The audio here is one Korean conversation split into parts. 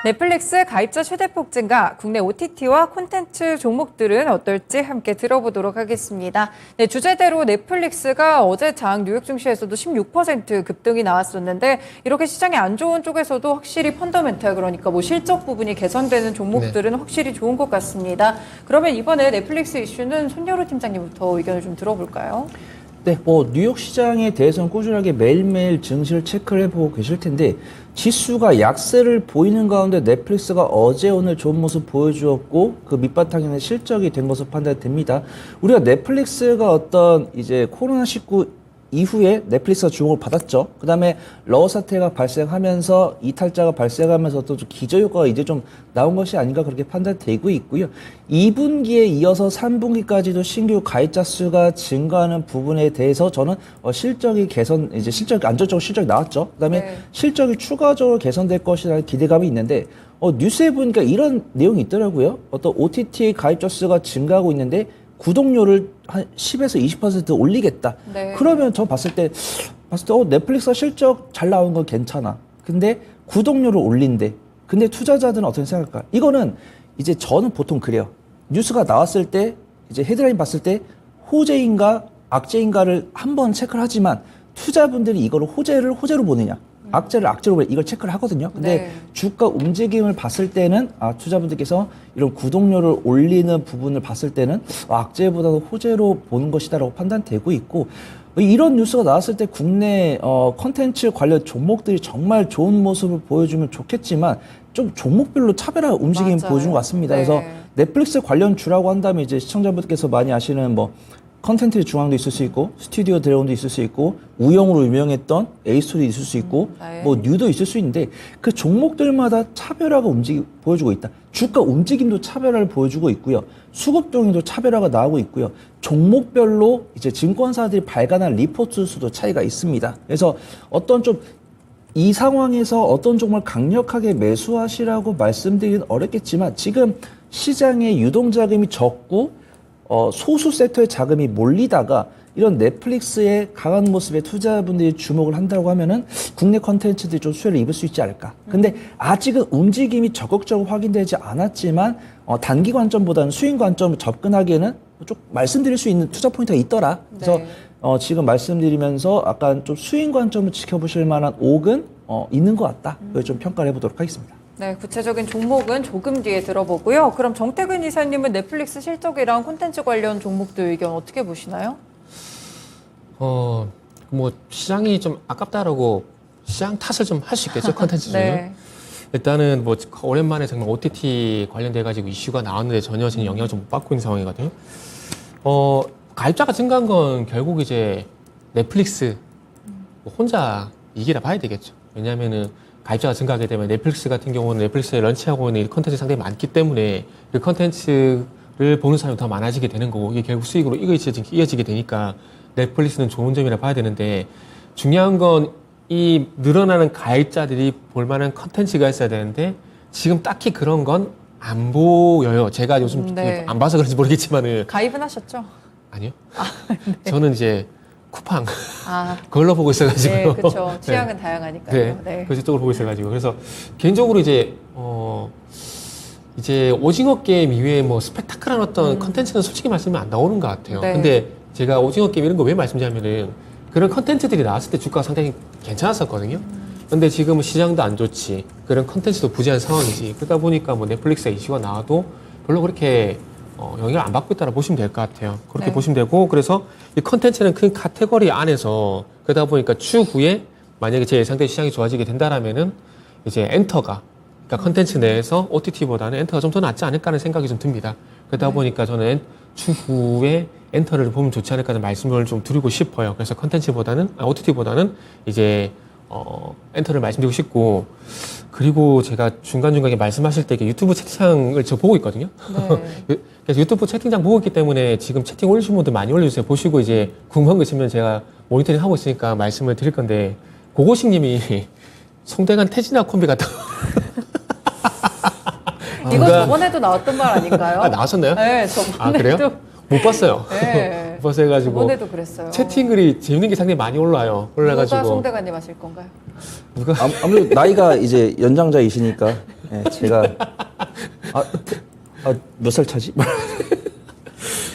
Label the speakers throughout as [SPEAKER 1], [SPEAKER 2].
[SPEAKER 1] 넷플릭스 가입자 최대폭 증가, 국내 OTT와 콘텐츠 종목들은 어떨지 함께 들어보도록 하겠습니다. 네, 주제대로 넷플릭스가 어제 장 뉴욕 증시에서도 16% 급등이 나왔었는데 이렇게 시장이 안 좋은 쪽에서도 확실히 펀더멘탈, 그러니까 뭐 실적 부분이 개선되는 종목들은 확실히 좋은 것 같습니다. 그러면 이번에 넷플릭스 이슈는 손여루 팀장님부터 의견을 좀 들어볼까요?
[SPEAKER 2] 네, 뉴욕 시장에 대해서는 꾸준하게 매일매일 증시를 체크를 해보고 계실 텐데 지수가 약세를 보이는 가운데 넷플릭스가 어제 오늘 좋은 모습 보여주었고 그 밑바탕에는 실적이 된 것으로 판단됩니다. 우리가 넷플릭스가 어떤 이제 코로나19 이후에 넷플릭스가 주목을 받았죠. 그 다음에 러어 사태가 발생하면서 이탈자가 발생하면서 또 기저효과가 이제 좀 나온 것이 아닌가 그렇게 판단되고 있고요. 2분기에 이어서 3분기까지도 신규 가입자 수가 증가하는 부분에 대해서 저는 실적이 개선, 이제 실적, 안정적으로 실적이 나왔죠. 그 다음에 실적이 추가적으로 개선될 것이라는 기대감이 있는데 뉴스에 보니까 이런 내용이 있더라고요. 어떤 OTT 가입자 수가 증가하고 있는데 구독료를 한 10에서 20% 올리겠다.
[SPEAKER 1] 네.
[SPEAKER 2] 그러면 저 봤을 때 넷플릭스가 실적 잘 나오는 건 괜찮아. 근데 구독료를 올린대. 근데 투자자들은 어떻게 생각할까? 이거는 이제 저는 보통 그래요. 뉴스가 나왔을 때 이제 헤드라인 봤을 때 호재인가 악재인가를 한번 체크를 하지만 투자분들이 이거를 호재로 보느냐, 악재를 악재로 보느냐 이걸 체크를 하거든요. 근데 주가 움직임을 봤을 때는 투자분들께서 이런 구독료를 올리는 부분을 봤을 때는 악재보다도 호재로 보는 것이다라고 판단되고 있고, 이런 뉴스가 나왔을 때 국내 컨텐츠 관련 종목들이 정말 좋은 모습을 보여주면 좋겠지만 좀 종목별로 차별화 움직임 보여주는 것 같습니다. 그래서 넷플릭스 관련 주라고 한다면 이제 시청자분들께서 많이 아시는 컨텐츠 중앙도 있을 수 있고 스튜디오 드래곤도 있을 수 있고 우영으로 유명했던 에이스토리도 있을 수 있고 뉴도 있을 수 있는데 그 종목들마다 차별화가 보여주고 있다. 주가 움직임도 차별화를 보여주고 있고요. 수급 동향도 차별화가 나오고 있고요. 종목별로 이제 증권사들이 발간한 리포트 수도 차이가 있습니다. 그래서 이 상황에서 어떤 종목을 강력하게 매수하시라고 말씀드리긴 어렵겠지만 지금 시장에 유동자금이 적고 소수 섹터의 자금이 몰리다가 이런 넷플릭스의 강한 모습에 투자분들이 주목을 한다고 하면은 국내 컨텐츠들이 좀 수혜를 입을 수 있지 않을까. 근데 아직은 움직임이 적극적으로 확인되지 않았지만 단기 관점보다는 수익 관점을 접근하기에는 좀 말씀드릴 수 있는 투자 포인트가 있더라. 그래서 지금 말씀드리면서 약간 좀 수익 관점을 지켜보실 만한 옥은 있는 것 같다. 그걸 좀 평가를 해보도록 하겠습니다.
[SPEAKER 1] 네, 구체적인 종목은 조금 뒤에 들어보고요. 그럼 정태근 이사님은 넷플릭스 실적이랑 콘텐츠 관련 종목들 의견 어떻게 보시나요?
[SPEAKER 3] 시장이 좀 아깝다라고 시장 탓을 좀 할 수 있겠죠, 콘텐츠 중에. 일단은 오랜만에 정말 OTT 관련돼가지고 이슈가 나왔는데 전혀 지금 영향을 좀 못 받고 있는 상황이거든요. 가입자가 증가한 건 결국 이제 넷플릭스 혼자 이기라 봐야 되겠죠. 왜냐면은 가입자가 증가하게 되면 넷플릭스 같은 경우는 넷플릭스에 런치하고 있는 컨텐츠 상당히 많기 때문에 그 컨텐츠를 보는 사람이 더 많아지게 되는 거고 이게 결국 수익으로 이어지게 되니까 넷플릭스는 좋은 점이라 봐야 되는데 중요한 건 이 늘어나는 가입자들이 볼만한 컨텐츠가 있어야 되는데 지금 딱히 그런 건 안 보여요. 제가 요즘 안 봐서 그런지 모르겠지만은
[SPEAKER 1] 가입은 하셨죠?
[SPEAKER 3] 아니요. 저는 이제 쿠팡 그걸로 보고 있어가지고.
[SPEAKER 1] 네, 그렇죠. 취향은 다양하니까요.
[SPEAKER 3] 그래서 쪽으로 보고 있어가지고 그래서 개인적으로 이제 오징어 게임 이외에 스펙타클한 어떤 컨텐츠는 솔직히 말씀하면 안 나오는 것 같아요. 근데 제가 오징어 게임 이런 거 왜 말씀드리냐면은 그런 컨텐츠들이 나왔을 때 주가가 상당히 괜찮았었거든요. 근데 지금은 시장도 안 좋지, 그런 컨텐츠도 부재한 상황이지. 그러다 보니까 넷플릭스 이슈가 나와도 별로 그렇게 영향을 안 받고 있다고 보시면 될 것 같아요. 그렇게 보시면 되고, 그래서 이 컨텐츠는 큰 카테고리 안에서 그러다 보니까 추후에 만약에 제 예상대로 시장이 좋아지게 된다라면은 이제 엔터가, 그러니까 컨텐츠 내에서 OTT보다는 엔터가 좀 더 낫지 않을까 하는 생각이 좀 듭니다. 그러다 보니까 저는 추후에 엔터를 보면 좋지 않을까 하는 말씀을 좀 드리고 싶어요. 그래서 OTT보다는 이제 엔터를 말씀드리고 싶고, 그리고 제가 중간중간에 말씀하실 때 유튜브 채팅창을 저 보고 있거든요. 그래서 유튜브 채팅창 보고 있기 때문에 지금 채팅 올리신 분들 많이 올려주세요. 보시고 이제 궁금한 거 있으면 제가 모니터링 하고 있으니까 말씀을 드릴 건데, 고고식 님이 송대관 태진아 콤비 같다.
[SPEAKER 1] 이거 저번에도 나왔던 말 아닌가요?
[SPEAKER 3] 나왔었나요?
[SPEAKER 1] 네, 저번에도.
[SPEAKER 3] 그래요? 못 봤어요. 못 봤어요. 해가지고.
[SPEAKER 1] 저번에도 그랬어요.
[SPEAKER 3] 채팅글이 재밌는 게 상당히 많이 올라와요. 올라가지고.
[SPEAKER 1] 누가 송대관님 하실 건가요?
[SPEAKER 2] 아무래도 나이가 이제 연장자이시니까 네, 제가 몇 살 차지?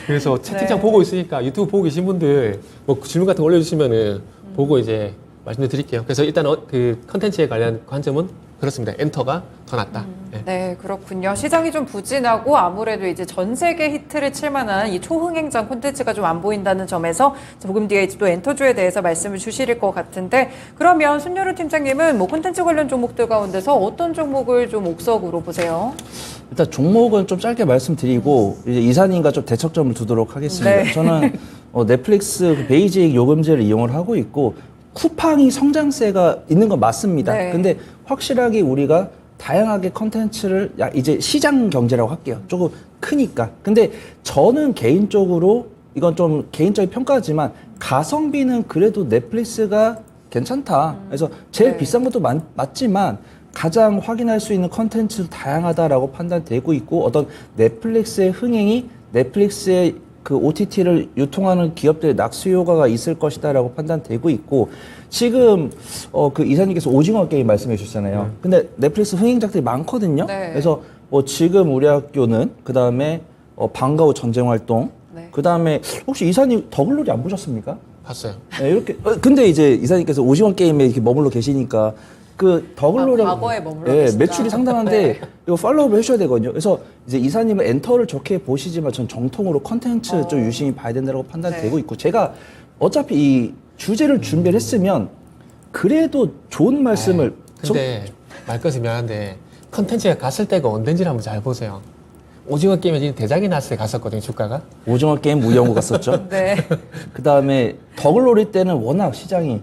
[SPEAKER 3] 그래서 채팅창
[SPEAKER 1] 네.
[SPEAKER 3] 보고 있으니까 유튜브 보고 계신 분들 뭐 질문 같은 거 올려주시면은 보고 이제 말씀을 드릴게요. 그래서 일단 그 컨텐츠에 관련 관점은 그렇습니다. 엔터가 더 낫다. 네.
[SPEAKER 1] 네, 그렇군요. 시장이 좀 부진하고 아무래도 이제 전 세계 히트를 칠 만한 이 초흥행장 콘텐츠가 좀 안 보인다는 점에서 조금 뒤에 또 엔터주에 대해서 말씀을 주실 것 같은데, 그러면 손여루 팀장님은 뭐 콘텐츠 관련 종목들 가운데서 어떤 종목을 좀 옥석으로 보세요?
[SPEAKER 2] 일단 종목은 좀 짧게 말씀드리고 이제 이사님과 좀 대척점을 두도록 하겠습니다.
[SPEAKER 1] 네.
[SPEAKER 2] 저는 넷플릭스 그 베이직 요금제를 이용을 하고 있고 쿠팡이 성장세가 있는 건 맞습니다.
[SPEAKER 1] 네.
[SPEAKER 2] 근데 확실하게 우리가 다양하게 컨텐츠를 이제 시장 경제라고 할게요. 조금 크니까. 근데 저는 개인적으로 이건 좀 개인적인 평가지만 가성비는 그래도 넷플릭스가 괜찮다. 그래서 제일
[SPEAKER 1] 네.
[SPEAKER 2] 비싼 것도 맞지만 가장 확인할 수 있는 컨텐츠도 다양하다라고 판단되고 있고 어떤 넷플릭스의 흥행이 넷플릭스의 그 OTT를 유통하는 기업들의 낙수 효과가 있을 것이다라고 판단되고 있고 지금 그 이사님께서 오징어 게임 말씀해 주셨잖아요. 근데 넷플릭스 흥행작들이 많거든요.
[SPEAKER 1] 네.
[SPEAKER 2] 그래서 지금 우리 학교는 그 다음에 방과후 전쟁 활동,
[SPEAKER 1] 네.
[SPEAKER 2] 그 다음에 혹시 이사님 더글로리 안 보셨습니까?
[SPEAKER 3] 봤어요.
[SPEAKER 2] 네, 이렇게 근데 이제 이사님께서 오징어 게임에 이렇게 머물러 계시니까 그 더글로리
[SPEAKER 1] 과거에 머물러 계시다.
[SPEAKER 2] 매출이 상당한데
[SPEAKER 1] 네.
[SPEAKER 2] 이거 팔로우를 해줘야 되거든요. 그래서 이제 이사님은 엔터를 좋게 보시지만 전 정통으로 컨텐츠 좀 유심히 봐야 된다고 판단되고
[SPEAKER 1] 네.
[SPEAKER 2] 있고 제가 어차피 이 주제를 준비를 했으면 그래도 좋은 말씀을
[SPEAKER 3] 근데 말끝이 미안한데 컨텐츠가 갔을 때가 언젠지를 한번 잘 보세요. 오징어 게임에 지금 대작이 났을 때 갔었거든요, 주가가.
[SPEAKER 2] 오징어 게임 무이영구 갔었죠.
[SPEAKER 1] 네.
[SPEAKER 2] 그 다음에 더글로리 때는 워낙 시장이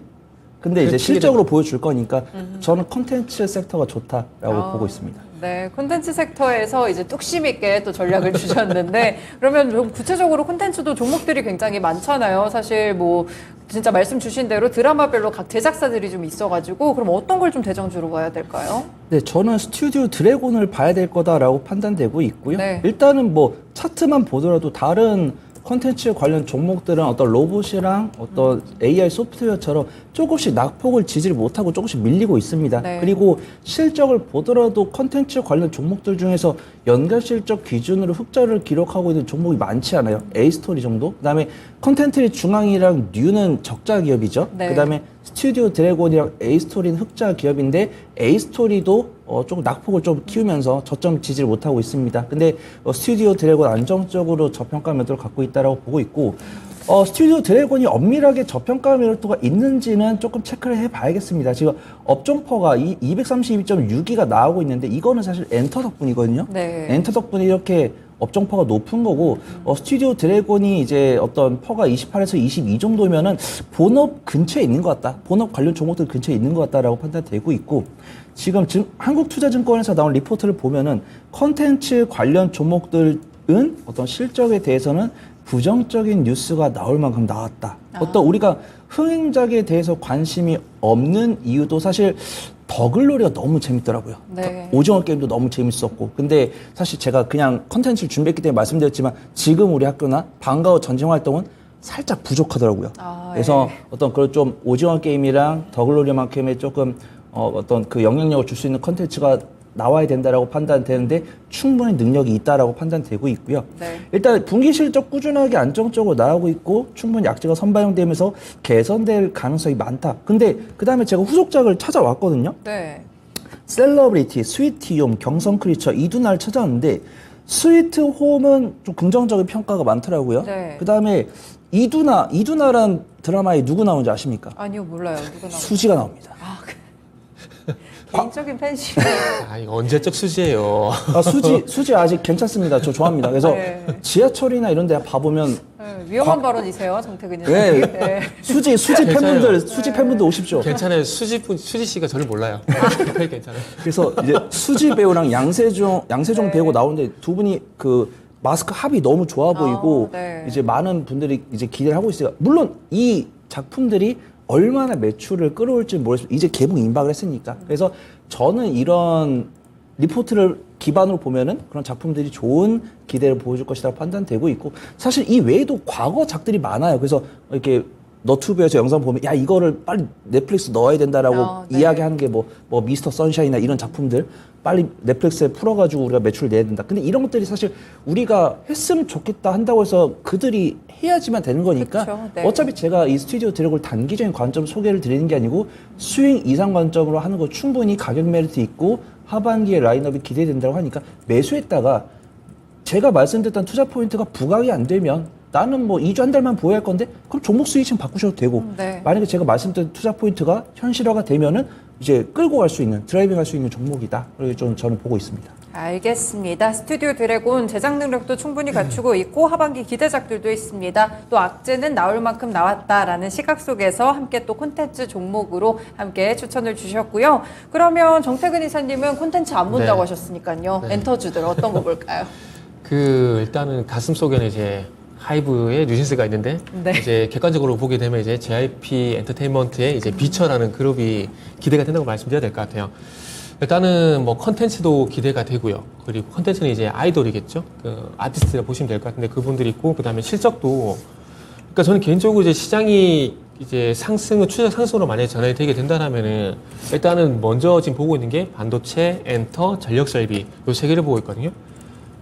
[SPEAKER 2] 근데 이제
[SPEAKER 3] 그
[SPEAKER 2] 실적으로 보여줄 거니까 저는 컨텐츠 섹터가 좋다라고
[SPEAKER 1] 아.
[SPEAKER 2] 보고 있습니다.
[SPEAKER 1] 네, 콘텐츠 섹터에서 이제 뚝심 있게 또 전략을 주셨는데, 그러면 좀 구체적으로 콘텐츠도 종목들이 굉장히 많잖아요. 사실 뭐, 진짜 말씀 주신 대로 드라마별로 각 제작사들이 좀 있어가지고, 그럼 어떤 걸 좀 대장주로 봐야 될까요?
[SPEAKER 2] 네, 저는 스튜디오 드래곤을 봐야 될 거다라고 판단되고 있고요.
[SPEAKER 1] 네.
[SPEAKER 2] 일단은 뭐 차트만 보더라도 다른 콘텐츠 관련 종목들은 어떤 로봇이랑 어떤 AI 소프트웨어처럼 조금씩 낙폭을 지지를 못하고 조금씩 밀리고 있습니다.
[SPEAKER 1] 네.
[SPEAKER 2] 그리고 실적을 보더라도 콘텐츠 관련 종목들 중에서 연결 실적 기준으로 흑자를 기록하고 있는 종목이 많지 않아요. A스토리 정도. 그다음에 컨텐츠의 중앙이랑 뉴는 적자 기업이죠.
[SPEAKER 1] 네.
[SPEAKER 2] 그다음에 스튜디오 드래곤이랑 A스토리는 흑자 기업인데 A스토리도 조금 낙폭을 좀 키우면서 저점 지지를 못하고 있습니다. 근데 스튜디오 드래곤 안정적으로 저평가 매도를 갖고 있다라고 보고 있고 스튜디오 드래곤이 엄밀하게 저평가 매도가 있는지는 조금 체크를 해봐야겠습니다. 지금 업종퍼가 232.6기가 나오고 있는데 이거는 사실 엔터 덕분이거든요.
[SPEAKER 1] 네.
[SPEAKER 2] 엔터 덕분에 이렇게 업종퍼가 높은 거고 스튜디오 드래곤이 이제 어떤 퍼가 28에서 22 정도면은 본업 근처에 있는 것 같다. 본업 관련 종목들 근처에 있는 것 같다라고 판단되고 있고 지금 한국투자증권에서 나온 리포트를 보면은 컨텐츠 관련 종목들은 어떤 실적에 대해서는 부정적인 뉴스가 나올 만큼 나왔다. 어떤 우리가 흥행작에 대해서 관심이 없는 이유도 사실 더글로리가 너무 재밌더라고요.
[SPEAKER 1] 네.
[SPEAKER 2] 오징어 게임도 너무 재밌었고. 근데 사실 제가 그냥 컨텐츠를 준비했기 때문에 말씀드렸지만 지금 우리 학교나 방과후 전쟁 활동은 살짝 부족하더라고요. 그래서 어떤 그런 좀 오징어 게임이랑 더글로리만큼의 조금 어떤 그 영향력을 줄 수 있는 컨텐츠가 나와야 된다라고 판단되는데 충분히 능력이 있다라고 판단되고 있고요.
[SPEAKER 1] 네.
[SPEAKER 2] 일단 분기 실적 꾸준하게 안정적으로 나오고 있고 충분히 약재가 선반영되면서 개선될 가능성이 많다. 근데 그 다음에 제가 후속작을 찾아왔거든요.
[SPEAKER 1] 네.
[SPEAKER 2] 셀러브리티, 스위트홈, 경성크리처 이두나를 찾아왔는데 스위트홈은 좀 긍정적인 평가가 많더라고요.
[SPEAKER 1] 네.
[SPEAKER 2] 그 다음에 이두나란 드라마에 누구 나오는지 아십니까?
[SPEAKER 1] 아니요, 몰라요. 누가 나오나?
[SPEAKER 2] 수지가 나옵니다.
[SPEAKER 1] 개인적인 팬심.
[SPEAKER 3] 아, 이거 언제적 수지예요.
[SPEAKER 2] 수지 아직 괜찮습니다. 저 좋아합니다. 그래서
[SPEAKER 1] 네.
[SPEAKER 2] 지하철이나 이런 데 봐보면
[SPEAKER 1] 네, 위험한 발언이세요, 정태근 님.
[SPEAKER 2] 네.
[SPEAKER 1] 네.
[SPEAKER 2] 수지 팬분들 오십시오.
[SPEAKER 3] 괜찮아요. 수지 씨가 저를 몰라요. 괜찮아요.
[SPEAKER 2] 그래서 이제 수지 배우랑 양세종
[SPEAKER 1] 네.
[SPEAKER 2] 배우가 나오는데 두 분이 그 마스크 합이 너무 좋아 보이고
[SPEAKER 1] 네.
[SPEAKER 2] 이제 많은 분들이 이제 기대를 하고 있어요. 물론 이 작품들이 얼마나 매출을 끌어올지 모르겠지만 이제 개봉 임박을 했으니까. 그래서 저는 이런 리포트를 기반으로 보면은 그런 작품들이 좋은 기대를 보여줄 것이라고 판단되고 있고 사실 이 외에도 과거작들이 많아요. 그래서 이렇게 너튜브에서 영상 보면 야 이거를 빨리 넷플릭스 넣어야 된다라고
[SPEAKER 1] 네.
[SPEAKER 2] 이야기하는 게 뭐 미스터 선샤인이나 이런 작품들 빨리 넷플릭스에 풀어가지고 우리가 매출을 내야 된다. 근데 이런 것들이 사실 우리가 했으면 좋겠다 한다고 해서 그들이 해야지만 되는 거니까
[SPEAKER 1] 그쵸, 네.
[SPEAKER 2] 어차피 제가 이 스튜디오 드래곤 단기적인 관점 소개를 드리는 게 아니고 스윙 이상 관점으로 하는 거 충분히 가격 메리트 있고 하반기에 라인업이 기대된다고 하니까 매수했다가 제가 말씀드렸던 투자 포인트가 부각이 안 되면 나는 뭐 2주 한 달만 보유할 건데 그럼 종목 스위칭 바꾸셔도 되고
[SPEAKER 1] 네.
[SPEAKER 2] 만약에 제가 말씀드린 투자 포인트가 현실화가 되면은 이제 끌고 갈 수 있는 드라이빙 할 수 있는 종목이다. 그렇게 좀 저는 보고 있습니다.
[SPEAKER 1] 알겠습니다. 스튜디오 드래곤 제작 능력도 충분히 갖추고 있고 하반기 기대작들도 있습니다. 또 악재는 나올 만큼 나왔다라는 시각 속에서 함께 또 콘텐츠 종목으로 함께 추천을 주셨고요. 그러면 정태근 이사님은 콘텐츠 안 본다고
[SPEAKER 3] 네.
[SPEAKER 1] 하셨으니까요.
[SPEAKER 3] 네.
[SPEAKER 1] 엔터주들 어떤 거 볼까요?
[SPEAKER 3] 일단은 가슴 속에는 이제 하이브의 뉴진스가 있는데
[SPEAKER 1] 네.
[SPEAKER 3] 이제 객관적으로 보게 되면 이제 JYP 엔터테인먼트의 이제 비처라는 그룹이 기대가 된다고 말씀드려야 될 것 같아요. 일단은 뭐 컨텐츠도 기대가 되고요. 그리고 컨텐츠는 이제 아이돌이겠죠. 그 아티스트라 보시면 될 것 같은데 그분들이 있고 그다음에 실적도 그러니까 저는 개인적으로 이제 시장이 이제 추적 상승으로 만약에 전환이 되게 된다면은 일단은 먼저 지금 보고 있는 게 반도체, 엔터, 전력 설비 요 세 개를 보고 있거든요.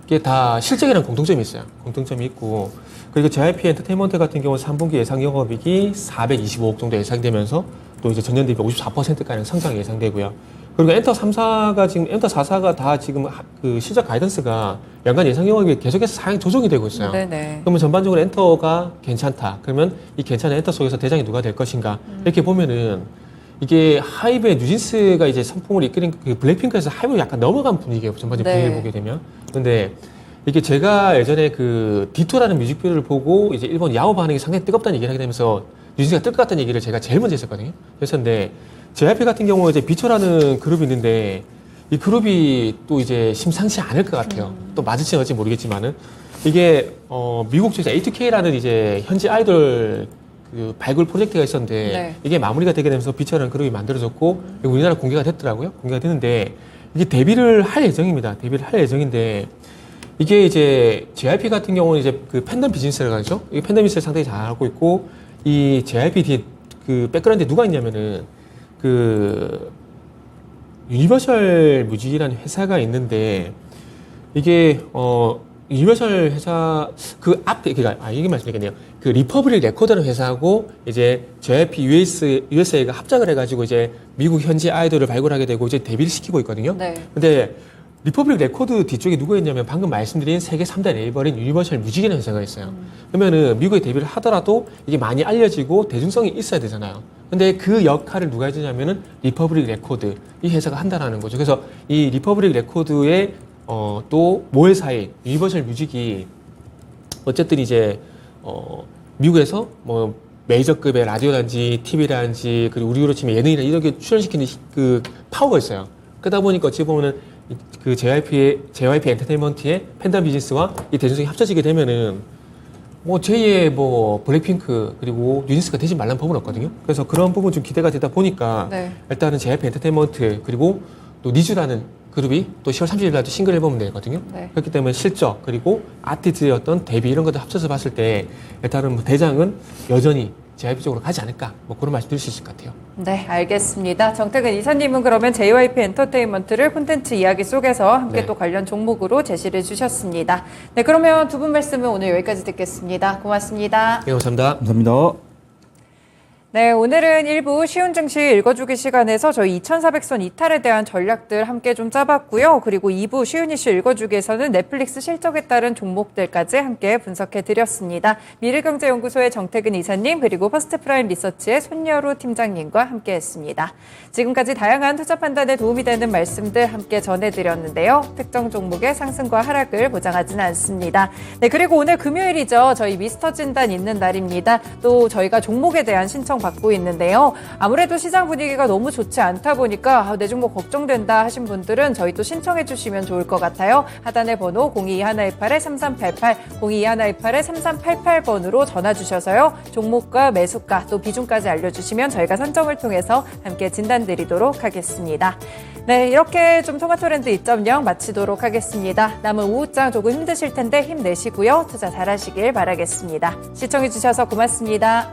[SPEAKER 3] 이게 다 실적이랑 공통점이 있어요. 공통점이 있고 그리고 JYP 엔터테인먼트 같은 경우 3분기 예상 영업이익이 425억 정도 예상되면서 또 이제 전년 대비 54%가량 성장 예상되고요. 그리고 엔터 3사가 지금 엔터 4사가 다 지금 그 실적 가이던스가 연간 예상 영업이 계속해서 상향 조정이 되고 있어요.
[SPEAKER 1] 네네.
[SPEAKER 3] 그러면 전반적으로 엔터가 괜찮다. 그러면 이 괜찮은 엔터 속에서 대장이 누가 될 것인가? 이렇게 보면은 이게 하이브의 뉴진스가 이제 선풍을 이끌인 그 블랙핑크에서 하이브로 약간 넘어간 분위기예요. 전반적인
[SPEAKER 1] 네.
[SPEAKER 3] 분위기를 보게 되면. 근데 이게 제가 예전에 그 D2라는 뮤직비디오를 보고 이제 일본 야후 반응이 상당히 뜨겁다는 얘기를 하게 되면서 뉴진스가 뜰 것 같다는 얘기를 제가 제일 먼저 했었거든요. 그랬었는데 JYP 같은 경우는 이제 비처라는 그룹이 있는데 이 그룹이 또 이제 심상치 않을 것 같아요. 또 맞을지 어찌 모르겠지만은 이게 미국 쪽에서 A2K라는 이제 현지 아이돌 그 발굴 프로젝트가 있었는데
[SPEAKER 1] 네.
[SPEAKER 3] 이게 마무리가 되게 되면서 비처라는 그룹이 만들어졌고 우리나라 공개가 됐더라고요. 공개가 됐는데 이게 데뷔를 할 예정입니다. 데뷔를 할 예정인데 이게 이제 JYP 같은 경우는 이제 그 팬덤 비즈니스라고 하죠. 이 팬덤 비즈니스를 상당히 잘 하고 있고 이 JYP 뒤에 그 백그라운드에 누가 있냐면은 그 유니버셜 뮤직이라는 회사가 있는데 이게 유니버셜 회사 그 앞에 그러니까 이게 말씀드리겠네요. 그 리퍼블릭 레코드라는 회사하고 이제 JYP USA가 합작을 해가지고 이제 미국 현지 아이돌을 발굴하게 되고 이제 데뷔를 시키고 있거든요.
[SPEAKER 1] 네.
[SPEAKER 3] 근데 리퍼블릭 레코드 뒤쪽에 누가 있냐면 방금 말씀드린 세계 3대 레이블인 유니버셜 뮤직이라는 회사가 있어요. 그러면은 미국에 데뷔를 하더라도 이게 많이 알려지고 대중성이 있어야 되잖아요. 근데 그 역할을 누가 해주냐면은 리퍼블릭 레코드 이 회사가 한다라는 거죠. 그래서 이 리퍼블릭 레코드의 또 모회사인 유니버셜 뮤직이 어쨌든 이제 미국에서 뭐 메이저급의 라디오라든지 TV라든지 그리고 우리로 치면 예능이나 이런 게 출연시키는 그 파워가 있어요. 그러다 보니까 어찌 보면은 그 JYP 엔터테인먼트의 팬덤 비즈니스와 이 대중성이 합쳐지게 되면은 뭐 제2의 뭐 블랙핑크 그리고 뉴진스가 되지 말라는 법은 없거든요. 그래서 그런 부분 좀 기대가 되다 보니까
[SPEAKER 1] 네.
[SPEAKER 3] 일단은 JYP 엔터테인먼트 그리고 또 니즈라는 그룹이 또 10월 30일 날 싱글 앨범을 내거든요.
[SPEAKER 1] 네.
[SPEAKER 3] 그렇기 때문에 실적 그리고 아티스트의 어떤 데뷔 이런 것들 합쳐서 봤을 때 일단은 뭐 대장은 여전히 JYP 쪽으로 가지 않을까 뭐 그런 말씀 드릴 수 있을 것 같아요.
[SPEAKER 1] 네, 알겠습니다. 정태근 이사님은 그러면 JYP 엔터테인먼트를 콘텐츠 이야기 속에서 함께
[SPEAKER 3] 네.
[SPEAKER 1] 또 관련 종목으로 제시를 주셨습니다. 네, 그러면 두 분 말씀은 오늘 여기까지 듣겠습니다. 고맙습니다.
[SPEAKER 3] 네, 감사합니다.
[SPEAKER 2] 감사합니다.
[SPEAKER 1] 네, 오늘은 일부 쉬운 증시 읽어주기 시간에서 저희 2400선 이탈에 대한 전략들 함께 좀 짜봤고요. 그리고 2부 쉬운 이슈 읽어주기에서는 넷플릭스 실적에 따른 종목들까지 함께 분석해 드렸습니다. 미래경제연구소의 정태근 이사님 그리고 퍼스트프라임 리서치의 손여루 팀장님과 함께 했습니다. 지금까지 다양한 투자 판단에 도움이 되는 말씀들 함께 전해드렸는데요. 특정 종목의 상승과 하락을 보장하지는 않습니다. 네, 그리고 오늘 금요일이죠. 저희 미스터 진단 있는 날입니다. 또 저희가 종목에 대한 신청 받고 있는데요. 아무래도 시장 분위기가 너무 좋지 않다 보니까 내 종목 걱정된다 하신 분들은 저희 또 신청해 주시면 좋을 것 같아요. 하단의 번호 022128-3388, 022128-3388번으로 전화 주셔서요. 종목과 매수가 또 비중까지 알려주시면 저희가 선정을 통해서 함께 진단드리도록 하겠습니다. 네, 이렇게 좀 토마토랜드 2.0 마치도록 하겠습니다. 남은 오후장 조금 힘드실 텐데 힘내시고요. 투자 잘하시길 바라겠습니다. 시청해 주셔서 고맙습니다.